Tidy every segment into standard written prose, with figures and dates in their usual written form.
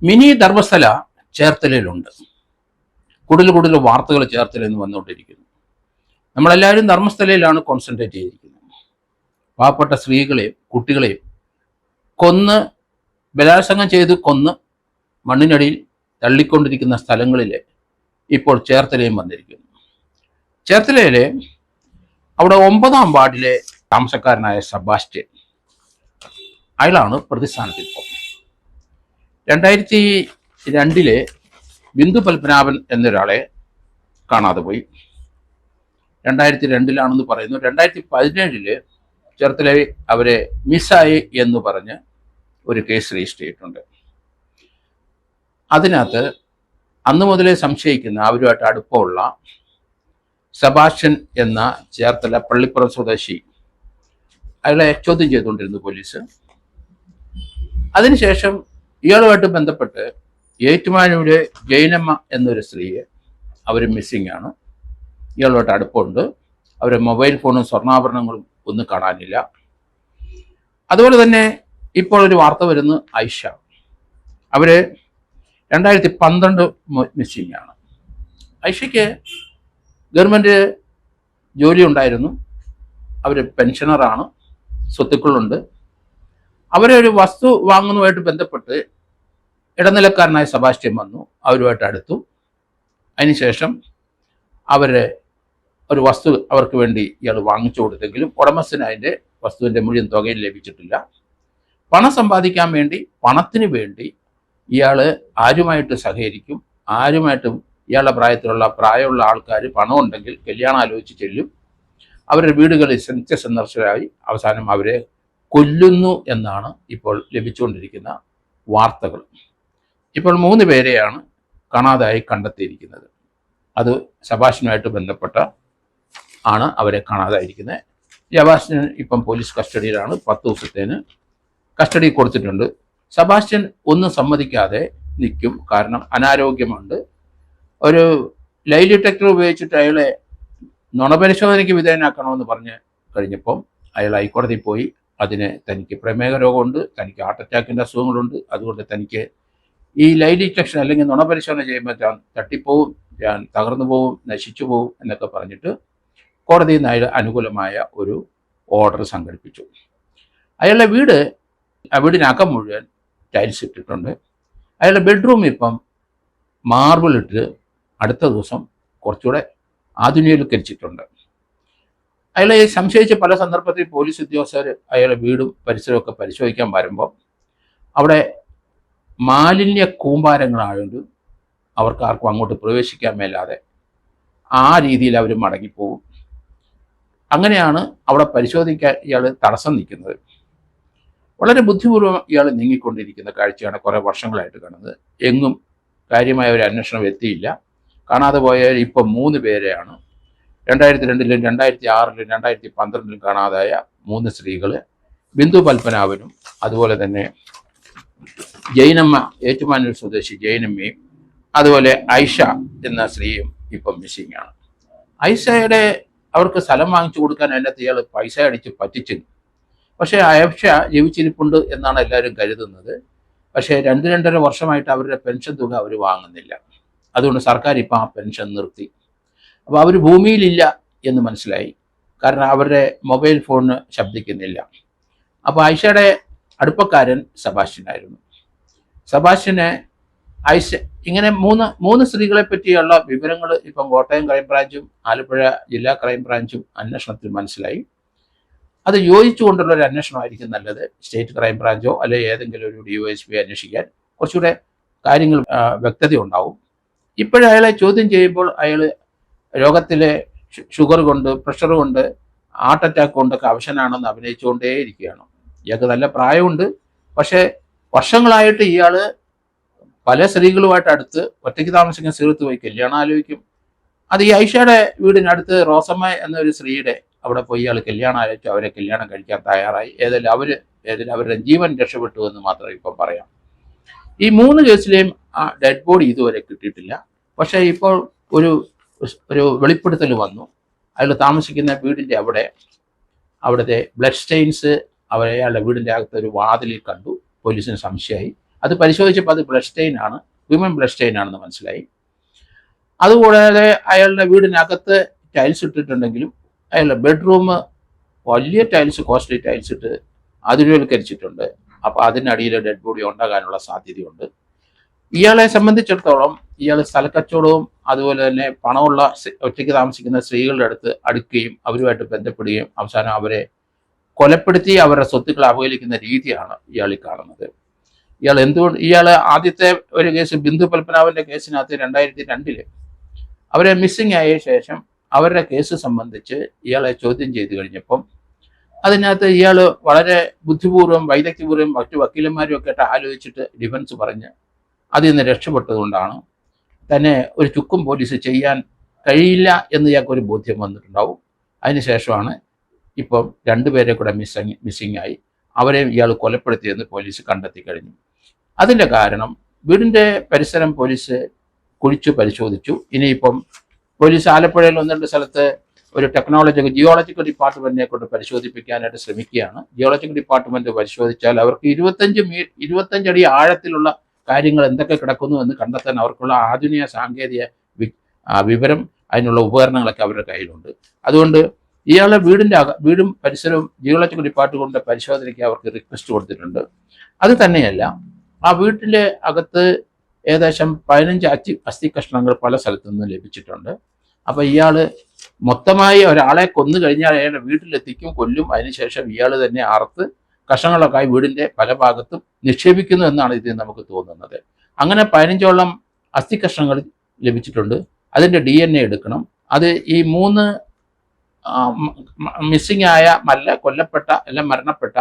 Mini Dharmasthala ചേർത്തലയിലുണ്ട്. കൂടുതൽ കൂടുതൽ വാർത്തകൾ ചേർത്തലയിൽ നിന്ന് വന്നുകൊണ്ടിരിക്കുന്നു. നമ്മളെല്ലാവരും ധർമ്മസ്ഥലയിലാണ് കോൺസെൻട്രേറ്റ് ചെയ്തിരിക്കുന്നത്. പാവപ്പെട്ട സ്ത്രീകളെയും കുട്ടികളെയും കൊന്ന് ബലാത്സംഗം ചെയ്ത് കൊന്ന് മണ്ണിനടിയിൽ തള്ളിക്കൊണ്ടിരിക്കുന്ന സ്ഥലങ്ങളിൽ ഇപ്പോൾ ചേർത്തലയും വന്നിരിക്കുന്നു. ചേർത്തലയിലെ അവിടെ 9-ാം വാർഡിലെ താമസക്കാരനായ സെബാസ്റ്റ്യൻ, അയാളാണ് പ്രതിസ്ഥാനത്തിൽ ഇപ്പോൾ. 2002 ബിന്ദു പത്മനാഭൻ എന്നൊരാളെ കാണാതെ പോയി. 2002 പറയുന്നു. 2017 ചേർത്തല അവരെ മിസ്സായി എന്ന് പറഞ്ഞ് ഒരു കേസ് രജിസ്റ്റർ ചെയ്തിട്ടുണ്ട്. അതിനകത്ത് അന്ന് മുതലേ സംശയിക്കുന്ന, അവരുമായിട്ട് അടുപ്പമുള്ള സെബാസ്റ്റ്യൻ എന്ന ചേർത്തല പള്ളിപ്പുറം സ്വദേശി, അയാളെ ചോദ്യം ചെയ്തുകൊണ്ടിരുന്നു പോലീസ്. അതിനുശേഷം ഇയാളുമായിട്ട് ബന്ധപ്പെട്ട് ഏറ്റുമാനൂര് ജൈനമ്മ എന്നൊരു സ്ത്രീയെ, അവർ മിസ്സിംഗ് ആണ്. ഇയാളുമായിട്ട് അടുപ്പമുണ്ട്. അവരെ മൊബൈൽ ഫോണും സ്വർണ്ണാഭരണങ്ങളും ഒന്നും കാണാനില്ല. അതുപോലെ തന്നെ ഇപ്പോൾ ഒരു വാർത്ത വരുന്നു, ഐഷ. അവര് 2012 മിസ്സിംഗ് ആണ്. ഐഷയ്ക്ക് ഗവൺമെൻറ് ജോലി ഉണ്ടായിരുന്നു. അവർ പെൻഷനറാണ്, സ്വത്തുക്കളുണ്ട്. അവരെ ഒരു വസ്തു വാങ്ങുന്നതുമായിട്ട് ബന്ധപ്പെട്ട് ഇടനിലക്കാരനായ സെബാസ്റ്റ്യൻ വന്നു, അവരുമായിട്ട് അടുത്തു. അതിനുശേഷം അവരെ ഒരു വസ്തു അവർക്ക് വേണ്ടി ഇയാൾ വാങ്ങിച്ചു കൊടുത്തെങ്കിലും ഉടമസ്ഥന് അതിൻ്റെ വസ്തുവിൻ്റെ മുഴുവൻ തുകയും ലഭിച്ചിട്ടില്ല. പണം സമ്പാദിക്കാൻ വേണ്ടി, പണത്തിന് വേണ്ടി ഇയാൾ ആരുമായിട്ട് സഹകരിക്കും, ആരുമായിട്ടും ഇയാളുടെ പ്രായമുള്ള ആൾക്കാർ പണം ഉണ്ടെങ്കിൽ കല്യാണം ആലോചിച്ച് ചെല്ലും. അവരുടെ വീടുകളിൽ നിത്യസന്ദർശകരായി അവസാനം അവരെ കൊല്ലുന്നു എന്നാണ് ഇപ്പോൾ ലഭിച്ചുകൊണ്ടിരിക്കുന്ന വാർത്തകൾ. ഇപ്പോൾ 3 പേരെയാണ് കാണാതായി കണ്ടെത്തിയിരിക്കുന്നത്. അത് സെബാസ്റ്റ്യനുമായിട്ട് ബന്ധപ്പെട്ട ആണ് അവരെ കാണാതായിരിക്കുന്നത്. സെബാസ്റ്റ്യൻ ഇപ്പം പോലീസ് കസ്റ്റഡിയിലാണ്. 10 ദിവസത്തേന് കസ്റ്റഡി കൊടുത്തിട്ടുണ്ട്. സെബാസ്റ്റ്യൻ ഒന്നും സമ്മതിക്കാതെ നിൽക്കും. കാരണം അനാരോഗ്യമുണ്ട്. ഒരു ലൈ ഡിറ്റക്ടർ ഉപയോഗിച്ചിട്ട് അയാളെ നുണപരിശോധനയ്ക്ക് വിധേയനാക്കണമെന്ന് പറഞ്ഞ് കഴിഞ്ഞപ്പം അയാൾ ഹൈക്കോടതിയിൽ പോയി. അതിന് തനിക്ക് പ്രമേഹ രോഗമുണ്ട്, തനിക്ക് ഹാർട്ട് അറ്റാക്കിൻ്റെ അസുഖങ്ങളുണ്ട്, അതുകൊണ്ട് തനിക്ക് ഈ ലൈ ഡിറ്റക്ഷൻ അല്ലെങ്കിൽ നുണപരിശോധന ചെയ്യുമ്പോൾ ഞാൻ തട്ടിപ്പോവും, ഞാൻ തകർന്നു പോവും, നശിച്ചു പോവും എന്നൊക്കെ പറഞ്ഞിട്ട് കോടതിയിൽ നിന്ന് അയാൾ അനുകൂലമായ ഒരു ഓർഡർ സംഘടിപ്പിച്ചു. അയാളുടെ വീടിനകം മുഴുവൻ ടൈൽസ് ഇട്ടിട്ടുണ്ട്. അയാളുടെ ബെഡ്റൂം ഇപ്പം മാർബിൾ ഇട്ട് അടുത്ത ദിവസം കുറച്ചുകൂടെ ആധുനികവൽക്കരിച്ചിട്ടുണ്ട്. അയാളെ സംശയിച്ച് പല സന്ദർഭത്തിൽ പോലീസ് ഉദ്യോഗസ്ഥർ അയാളുടെ വീടും പരിസരമൊക്കെ പരിശോധിക്കാൻ വരുമ്പോൾ അവിടെ മാലിന്യ കൂമ്പാരങ്ങളായതുകൊണ്ട് അവർക്ക് ആർക്കും അങ്ങോട്ട് പ്രവേശിക്കാൻ മേലാതെ ആ രീതിയിൽ അവർ മടങ്ങിപ്പോവും. അങ്ങനെയാണ് അവിടെ പരിശോധിക്കാൻ ഇയാൾ തടസ്സം നിൽക്കുന്നത്. വളരെ ബുദ്ധിപൂർവ്വം ഇയാൾ നീങ്ങിക്കൊണ്ടിരിക്കുന്ന കാഴ്ചയാണ് കുറേ വർഷങ്ങളായിട്ട് കാണുന്നത്. എങ്ങും കാര്യമായ ഒരു അന്വേഷണം എത്തിയില്ല. കാണാതെ പോയവർ ഇപ്പം 3 പേരെയാണ്. 2002, 2006, 2012 കാണാതായ 3 സ്ത്രീകൾ, ബിന്ദു പത്മനാഭനും അതുപോലെ തന്നെ ജൈനമ്മ, ഏറ്റുമാനൂർ സ്വദേശി ജൈനമ്മയും അതുപോലെ ഐഷ എന്ന സ്ത്രീയും ഇപ്പം മിസ്സിംഗ് ആണ്. ഐഷയുടെ അവർക്ക് സ്ഥലം വാങ്ങിച്ചു കൊടുക്കാൻ അതിനകത്ത് ഇയാൾ പൈസ അടിച്ച് പറ്റിച്ചു. പക്ഷേ ഐഷ ജീവിച്ചിരിപ്പുണ്ട് എന്നാണ് എല്ലാവരും കരുതുന്നത്. പക്ഷേ 2-2.5 വർഷമായിട്ട് അവരുടെ പെൻഷൻ തുക അവർ വാങ്ങുന്നില്ല. അതുകൊണ്ട് സർക്കാർ ഇപ്പം ആ പെൻഷൻ നിർത്തി. അപ്പോൾ അവർ ഭൂമിയിലില്ല എന്ന് മനസ്സിലായി. കാരണം അവരുടെ മൊബൈൽ ഫോണിന് ശബ്ദിക്കുന്നില്ല. അപ്പോൾ ഐഷയുടെ അടുപ്പക്കാരൻ സെബാസ്റ്റ്യനായിരുന്നു. സെബാസ്റ്റ്യനെ ഇങ്ങനെ മൂന്ന് സ്ത്രീകളെ പറ്റിയുള്ള വിവരങ്ങൾ ഇപ്പം കോട്ടയം ക്രൈംബ്രാഞ്ചും ആലപ്പുഴ ജില്ലാ ക്രൈംബ്രാഞ്ചും അന്വേഷണത്തിൽ മനസ്സിലായി. അത് യോജിച്ചുകൊണ്ടുള്ള ഒരു അന്വേഷണമായിരിക്കും നല്ലത്. സ്റ്റേറ്റ് ക്രൈംബ്രാഞ്ചോ അല്ലെങ്കിൽ ഏതെങ്കിലും ഒരു DYSP അന്വേഷിക്കാൻ കുറച്ചുകൂടെ കാര്യങ്ങൾ വ്യക്തത ഉണ്ടാവും. ഇപ്പോഴയാളെ ചോദ്യം ചെയ്യുമ്പോൾ അയാൾ രോഗത്തിലെ ഷുഗർ കൊണ്ട്, പ്രഷർ കൊണ്ട്, ഹാർട്ട് അറ്റാക്ക് കൊണ്ടൊക്കെ അവശനാണെന്ന് അഭിനയിച്ചുകൊണ്ടേയിരിക്കുകയാണ്. ഇയാൾക്ക് നല്ല പ്രായമുണ്ട്. പക്ഷേ വർഷങ്ങളായിട്ട് ഇയാൾ പല സ്ത്രീകളുമായിട്ട് അടുത്ത് ഒറ്റയ്ക്ക് താമസിക്കുന്ന സ്ഥലത്ത് പോയി കല്യാണം ആലോചിക്കും. അത് ഈ ഐഷയുടെ വീടിനടുത്ത് റോസമ്മ എന്നൊരു സ്ത്രീയുടെ അവിടെ പോയി ഇയാൾ കല്യാണം ആലോചിച്ചു. അവരെ കല്യാണം കഴിക്കാൻ തയ്യാറായി. ഏതെങ്കിലും അവരുടെ ജീവൻ രക്ഷപ്പെട്ടു എന്ന് മാത്രമേ ഇപ്പം പറയാം. ഈ 3 കേസിലെയും ആ ഡെഡ് ബോഡി ഇതുവരെ കിട്ടിയിട്ടില്ല. പക്ഷേ ഇപ്പോൾ ഒരു വെളിപ്പെടുത്തൽ വന്നു. അയാൾ താമസിക്കുന്ന വീടിൻ്റെ അവിടുത്തെ ബ്ലഡ് സ്റ്റെയിൻസ് അയാളുടെ വീടിൻ്റെ അകത്ത് ഒരു വാതിലിൽ കണ്ടു. പോലീസിന് സംശയമായി. അത് പരിശോധിച്ചപ്പോൾ അത് ബ്ലഡ് സ്റ്റെയിൻ ആണ്, ഹ്യൂമൻ ബ്ലഡ് സ്റ്റെയിൻ ആണെന്ന് മനസ്സിലായി. അതുകൂടാതെ അയാളുടെ വീടിനകത്ത് ടൈൽസ് ഇട്ടിട്ടുണ്ടെങ്കിലും അയാളുടെ ബെഡ്റൂം വലിയ ടൈൽസ്, കോസ്റ്റ്ലി ടൈൽസ് ഇട്ട് ആധുനികവൽക്കരിച്ചിട്ടുണ്ട്. അപ്പോൾ അതിനടിയിൽ ഡെഡ് ബോഡി ഉണ്ടാകാനുള്ള സാധ്യതയുണ്ട്. ഇയാളെ സംബന്ധിച്ചിടത്തോളം ഇയാൾ സ്ഥലക്കച്ചവടവും അതുപോലെ തന്നെ പണമുള്ള ഒറ്റയ്ക്ക് താമസിക്കുന്ന സ്ത്രീകളുടെ അടുത്ത് അടുക്കുകയും അവരുമായിട്ട് ബന്ധപ്പെടുകയും അവസാനം അവരെ കൊലപ്പെടുത്തി അവരുടെ സ്വത്തുക്കൾ അപഹരിക്കുന്ന രീതിയാണ് ഇയാളിൽ കാണുന്നത്. ഇയാൾ ആദ്യത്തെ ഒരു കേസ്, ബിന്ദു പത്മനാഭന്റെ കേസിനകത്ത് 2002 അവരെ മിസ്സിംഗ് ആയ ശേഷം അവരുടെ കേസ് സംബന്ധിച്ച് ഇയാളെ ചോദ്യം ചെയ്തു കഴിഞ്ഞപ്പം അതിനകത്ത് ഇയാൾ വളരെ ബുദ്ധിപൂർവ്വം വൈദഗ്ധ്യപൂർവ്വം മറ്റു വക്കീലന്മാരും ഒക്കെ ആയിട്ട് ആലോചിച്ചിട്ട് ഡിഫൻസ് പറഞ്ഞ് അതിൽ നിന്ന് രക്ഷപ്പെട്ടതുകൊണ്ടാണ് തന്നെ ഒരു ചുക്കും പോലീസ് ചെയ്യാൻ കഴിയില്ല എന്ന് ഇയാൾക്കൊരു ബോധ്യം വന്നിട്ടുണ്ടാവും. അതിനുശേഷമാണ് ഇപ്പം 2 പേരെ കൂടെ മിസ്സിംഗ് ആയി അവരെ ഇയാൾ കൊലപ്പെടുത്തിയെന്ന് പോലീസ് കണ്ടെത്തി കഴിഞ്ഞു. അതിൻ്റെ കാരണം വീടിൻ്റെ പരിസരം പോലീസ് കുഴിച്ചു പരിശോധിച്ചു. ഇനിയിപ്പം പോലീസ് ആലപ്പുഴയിൽ 1-2 സ്ഥലത്ത് ഒരു ജിയോളജിക്കൽ ഡിപ്പാർട്ട്മെന്റിനെ കൊണ്ട് പരിശോധിപ്പിക്കാനായിട്ട് ശ്രമിക്കുകയാണ്. ജിയോളജിക്കൽ ഡിപ്പാർട്ട്മെന്റ് പരിശോധിച്ചാൽ അവർക്ക് 25 അടി ആഴത്തിലുള്ള കാര്യങ്ങൾ എന്തൊക്കെ കിടക്കുന്നു എന്ന് കണ്ടെത്താൻ അവർക്കുള്ള ആധുനിക സാങ്കേതിക വിവരം, അതിനുള്ള ഉപകരണങ്ങളൊക്കെ അവരുടെ കയ്യിലുണ്ട്. അതുകൊണ്ട് ഇയാളെ വീടും പരിസരവും ജിയോളജിക്കൽ ഡിപ്പാർട്ട്മെന്റിന്റെ പരിശോധനയ്ക്ക് അവർക്ക് റിക്വസ്റ്റ് കൊടുത്തിട്ടുണ്ട്. അത് തന്നെയല്ല, ആ വീട്ടിലെ അകത്ത് ഏകദേശം 15 അസ്ഥി കഷ്ണങ്ങൾ പല സ്ഥലത്തു നിന്നും ലഭിച്ചിട്ടുണ്ട്. അപ്പൊ ഇയാള് മൊത്തമായി ഒരാളെ കൊന്നു കഴിഞ്ഞാൽ അയാളുടെ വീട്ടിലെത്തിക്കും, കൊല്ലും. അതിനുശേഷം ഇയാൾ തന്നെ അറുത്ത് കഷ്ണങ്ങളൊക്കെ വീടിന്റെ പല ഭാഗത്തും നിക്ഷേപിക്കുന്നു എന്നാണ് ഇതിൽ നമുക്ക് തോന്നുന്നത്. അങ്ങനെ 15ഓളം അസ്ഥി കഷ്ണങ്ങൾ ലഭിച്ചിട്ടുണ്ട്. അതിന്റെ DNA എടുക്കണം. അത് ഈ 3 മിസ്സിംഗ് ആയ കൊല്ലപ്പെട്ട അല്ല മരണപ്പെട്ട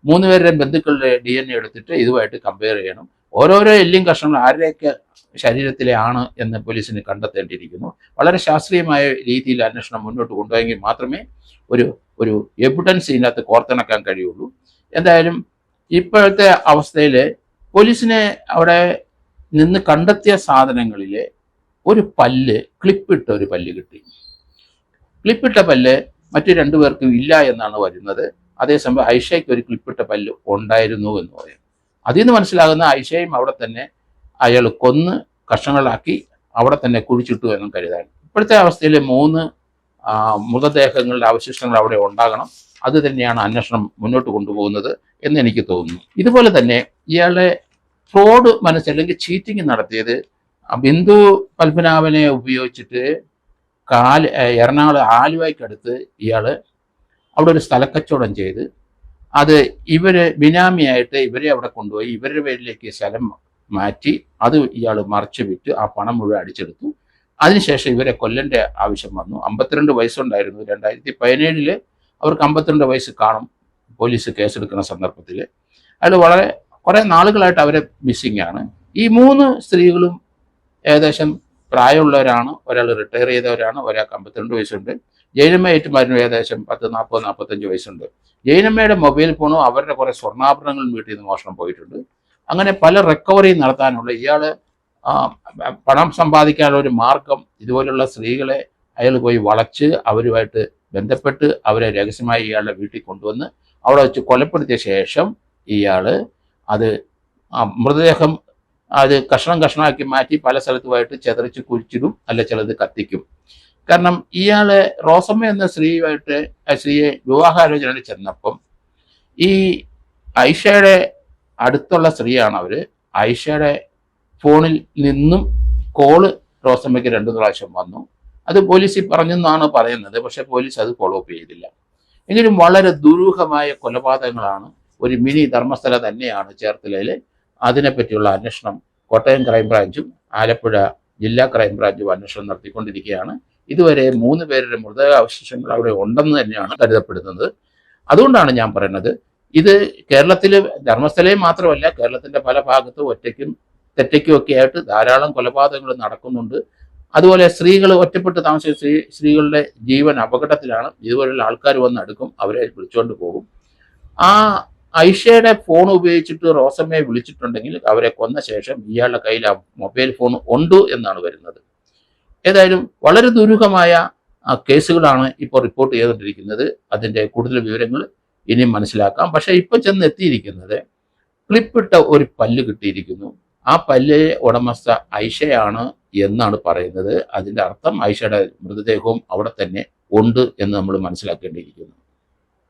3 പേരുടെ ബന്ധുക്കളുടെ DNA എടുത്തിട്ട് ഇതുമായിട്ട് കമ്പയർ ചെയ്യണം. ഓരോരോ എല്ലും കഷ്ണങ്ങൾ ആരുടെയൊക്കെ ശരീരത്തിലെ ആണ് എന്ന് പോലീസിന് കണ്ടെത്തേണ്ടിയിരിക്കുന്നു. വളരെ ശാസ്ത്രീയമായ രീതിയിൽ അന്വേഷണം മുന്നോട്ട് കൊണ്ടുപോയെങ്കിൽ മാത്രമേ ഒരു എവിഡൻസ് ഇതിനകത്ത് കോർത്തിണക്കാൻ കഴിയുള്ളൂ. എന്തായാലും ഇപ്പോഴത്തെ അവസ്ഥയിൽ പോലീസിനെ അവിടെ നിന്ന് കണ്ടെത്തിയ സാധനങ്ങളിൽ ഒരു പല്ല്, ക്ലിപ്പിട്ട ഒരു പല്ല് കിട്ടി. ക്ലിപ്പിട്ട പല്ല് മറ്റു 2 പേർക്കും ഇല്ല എന്നാണ് വരുന്നത്. അതേസമയം ഐഷയ്ക്ക് ഒരു ക്ലിപ്പിട്ട പല്ല് ഉണ്ടായിരുന്നു എന്ന് പറയും. അതിൽ നിന്ന് മനസ്സിലാകുന്ന ഐഷയും അവിടെ തന്നെ അയാൾ കൊന്ന് കഷ്ണങ്ങളാക്കി അവിടെ തന്നെ കുഴിച്ചിട്ടു എന്നും കരുതാൻ. ഇപ്പോഴത്തെ അവസ്ഥയിൽ 3 മൃതദേഹങ്ങളുടെ അവശിഷ്ടങ്ങൾ അവിടെ ഉണ്ടാകണം. അത് തന്നെയാണ് അന്വേഷണം മുന്നോട്ട് കൊണ്ടുപോകുന്നത് എന്ന് എനിക്ക് തോന്നുന്നു. ഇതുപോലെ തന്നെ ഇയാളെ ഫ്രോഡ് അല്ലെങ്കിൽ ചീറ്റിംഗ് നടത്തിയത് ബിന്ദു പത്മനാഭനെ ഉപയോഗിച്ചിട്ട് എറണാകുളം ആലുവയ്ക്കടുത്ത് ഇയാൾ അവിടെ ഒരു സ്ഥലക്കച്ചവടം ചെയ്ത് അത് ബിനാമിയായിട്ട് ഇവരെ അവിടെ കൊണ്ടുപോയി ഇവരുടെ പേരിലേക്ക് സ്ഥലം മാറ്റി അത് ഇയാൾ മറച്ചു വിറ്റ് ആ പണം മുഴുവൻ അടിച്ചെടുത്തു. അതിനുശേഷം ഇവരെ കൊല്ലേണ്ട ആവശ്യം വന്നു. 52 വയസ്സുണ്ടായിരുന്നു. 2017 അവർക്ക് 52 വയസ്സ് കാണും പോലീസ് കേസെടുക്കുന്ന സന്ദർഭത്തിൽ. അയാൾ കുറെ നാളുകളായിട്ട് അവരെ മിസ്സിംഗ് ആണ്. ഈ 3 സ്ത്രീകളും ഏകദേശം പ്രായമുള്ളവരാണ്. ഒരാൾ റിട്ടയർ ചെയ്തവരാണ്, ഒരാൾക്ക് 52 വയസ്സുണ്ട്. ജൈനമ്മ ഏറ്റുമാരനും ഏകദേശം 40-45 വയസ്സുണ്ട്. ജൈനമ്മയുടെ മൊബൈൽ ഫോണും അവരുടെ കുറെ സ്വർണ്ണാഭരണങ്ങളും വീട്ടിൽ നിന്ന് മോഷണം പോയിട്ടുണ്ട്. അങ്ങനെ പല റിക്കവറി നടത്താനുള്ള ഇയാള് പണം സമ്പാദിക്കാനുള്ള ഒരു മാർഗം ഇതുപോലുള്ള സ്ത്രീകളെ അയാൾ പോയി വളച്ച് അവരുമായിട്ട് ബന്ധപ്പെട്ട് അവരെ രഹസ്യമായി ഇയാളുടെ വീട്ടിൽ കൊണ്ടുവന്ന് അവിടെ വെച്ച് കൊലപ്പെടുത്തിയ ശേഷം ഇയാൾ അത് മൃതദേഹം അത് കഷ്ണമാക്കി മാറ്റി പല സ്ഥലത്തുമായിട്ട് ചെതറിച്ച് കുഴിച്ചിടും, അല്ല ചിലത് കത്തിക്കും. കാരണം ഇയാള് റോസമ്മ എന്ന സ്ത്രീയെ വിവാഹാലോചനയിൽ ചെന്നപ്പം ഈ ഐഷയുടെ അടുത്തുള്ള സ്ത്രീയാണ് അവര്. ഐഷയുടെ ഫോണിൽ നിന്നും കോള് റോസമ്മയ്ക്ക് 2 പ്രാവശ്യം വന്നു. അത് പോലീസിൽ പറഞ്ഞെന്നാണ് പറയുന്നത്. പക്ഷെ പോലീസ് അത് ഫോളോ അപ്പ് ചെയ്തില്ല. എങ്കിലും വളരെ ദുരൂഹമായ കൊലപാതകങ്ങളാണ്. ഒരു മിനി ധർമ്മസ്ഥല തന്നെയാണ് ചേർത്തലയിൽ. അതിനെപ്പറ്റിയുള്ള അന്വേഷണം കോട്ടയം ക്രൈംബ്രാഞ്ചും ആലപ്പുഴ ജില്ലാ ക്രൈംബ്രാഞ്ചും അന്വേഷണം നടത്തിക്കൊണ്ടിരിക്കുകയാണ്. ഇതുവരെ 3 പേരുടെ മൃതദേഹാവശിഷ്ടങ്ങൾ അവിടെ ഉണ്ടെന്ന് തന്നെയാണ് കരുതപ്പെടുന്നത്. അതുകൊണ്ടാണ് ഞാൻ പറയുന്നത്, ഇത് കേരളത്തിൽ ധർമ്മസ്ഥലയിൽ മാത്രമല്ല, കേരളത്തിന്റെ പല ഭാഗത്തും ഒറ്റയ്ക്കും തെറ്റയ്ക്കും ഒക്കെ ആയിട്ട് ധാരാളം കൊലപാതകങ്ങൾ നടക്കുന്നുണ്ട്. അതുപോലെ സ്ത്രീകൾ ഒറ്റപ്പെട്ട് താമസിച്ച സ്ത്രീകളുടെ ജീവൻ അപകടത്തിലാണ്. ഇതുപോലുള്ള ആൾക്കാർ വന്ന് അടുക്കും, അവരെ വിളിച്ചുകൊണ്ട് പോകും. ആ ഐഷയുടെ ഫോൺ ഉപയോഗിച്ചിട്ട് റോസമ്മയെ വിളിച്ചിട്ടുണ്ടെങ്കിൽ അവരെ കൊന്ന ശേഷം ഇയാളുടെ കയ്യിൽ ആ മൊബൈൽ ഫോൺ ഉണ്ട് എന്നാണ് വരുന്നത്. ഏതായാലും വളരെ ദുരൂഹമായ കേസുകളാണ് ഇപ്പോൾ റിപ്പോർട്ട് ചെയ്തുകൊണ്ടിരിക്കുന്നത്. അതിൻ്റെ കൂടുതൽ വിവരങ്ങൾ ഇനിയും മനസ്സിലാക്കാം. പക്ഷേ ഇപ്പം ചെന്ന് എത്തിയിരിക്കുന്നത് ക്ലിപ്പിട്ട ഒരു പല്ല് കിട്ടിയിരിക്കുന്നു. ആ പല്ലിലെ ഉടമസ്ഥ ഐഷയാണ് എന്നാണ് പറയുന്നത്. അതിൻ്റെ അർത്ഥം ഐഷയുടെ മൃതദേഹവും അവിടെ തന്നെ ഉണ്ട് എന്ന് നമ്മൾ മനസ്സിലാക്കേണ്ടിയിരിക്കുന്നു.